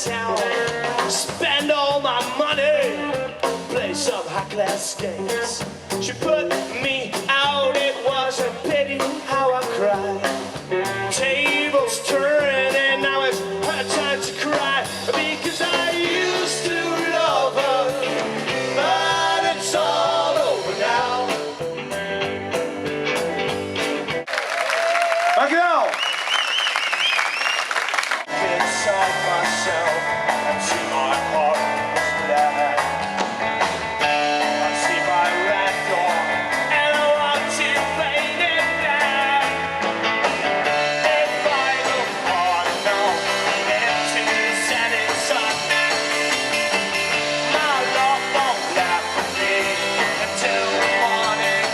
town, spend all my money, play some high-class games. She put me out, it was a pity how I cried. Tables turning and now it's her time to cry, because I used to love her, but it's all over now. Dankjewel! Inside myself, I see my heart is black. I see my red door, and I want to paint it black. If I look hard enough into the setting sun, my love won't laugh for me until the morning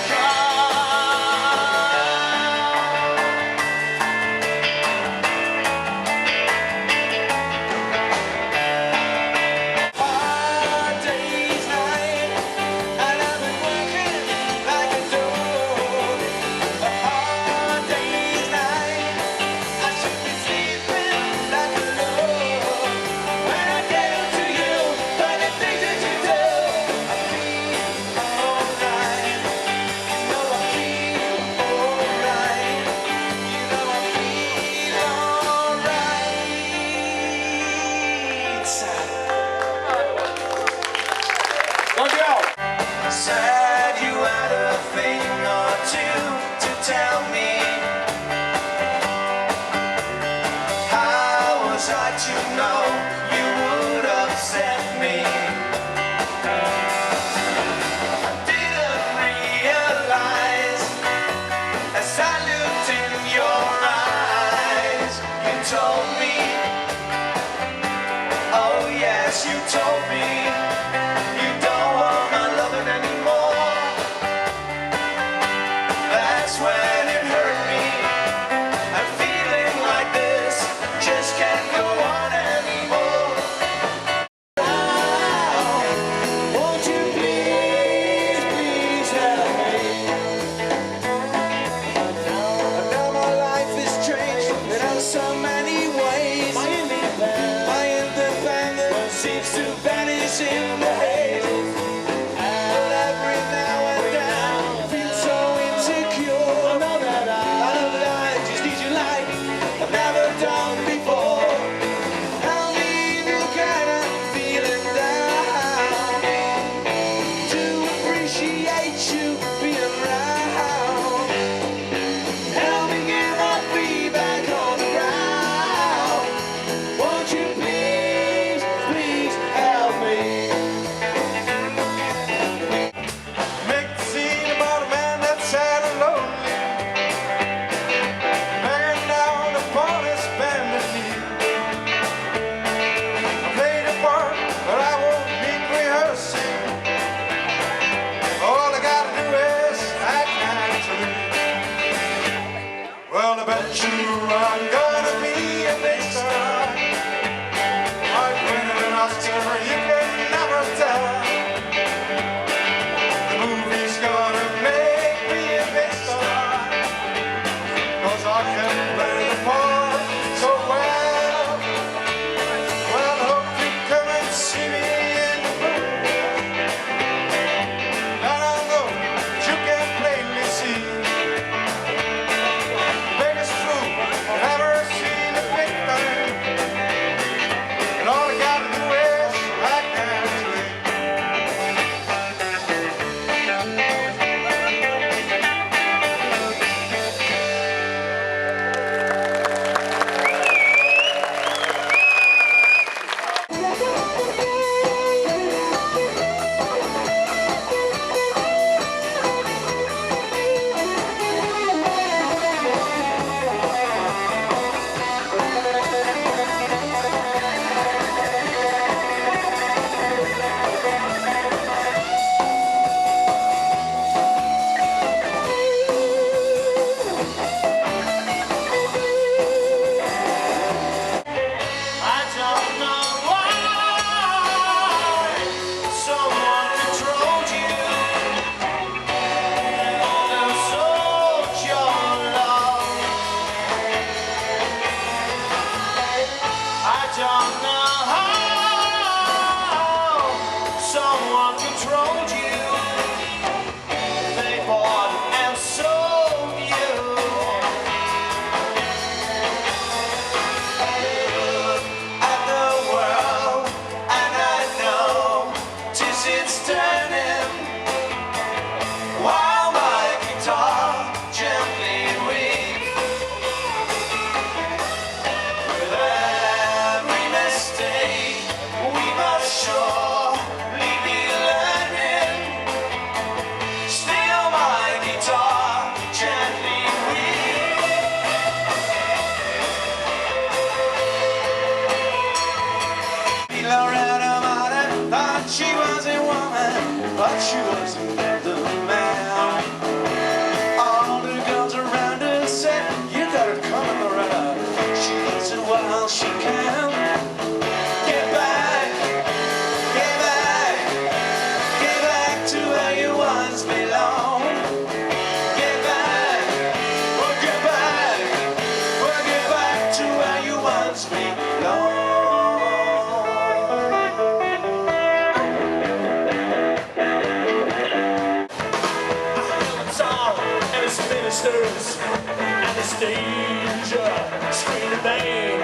Dankjewel! Said you had a thing or two to tell me. How was I to know you would upset me? I didn't realize as I looked in your eyes. You told me, oh yes, you told me. You don't want my loving anymore. That's when it hurt me. I'm feeling like this, just can't go on anymore. Now, won't you please, please help me? Now my life is changed in so many ways. My independence seems to vanish in the haze. But every now and then I feel so insecure. I know that I just need you like I've never done before. Help me look at it, feeling down, to appreciate you being around. Help me get my feet back on the ground. Won't you please, please help me? Make the scene about a man that's sad and lonely, bearing down upon his bended knee. I played a part, but I won't need rehearsing. All I gotta do is act naturally. Well, I bet you I'm gonna be a big star. I've win an Oscar, you can never tell. The movie's gonna make me a big star, 'cause I can play the part so well. Well, I hope you come and see me in the movie, and I know that you can plainly see biggest fool I've ever seen a picture. And all I gotta do is act naturally. I don't know why someone controlled you and sold your love. I don't know how sweet Lord. And its ministers and its danger, screen and bang.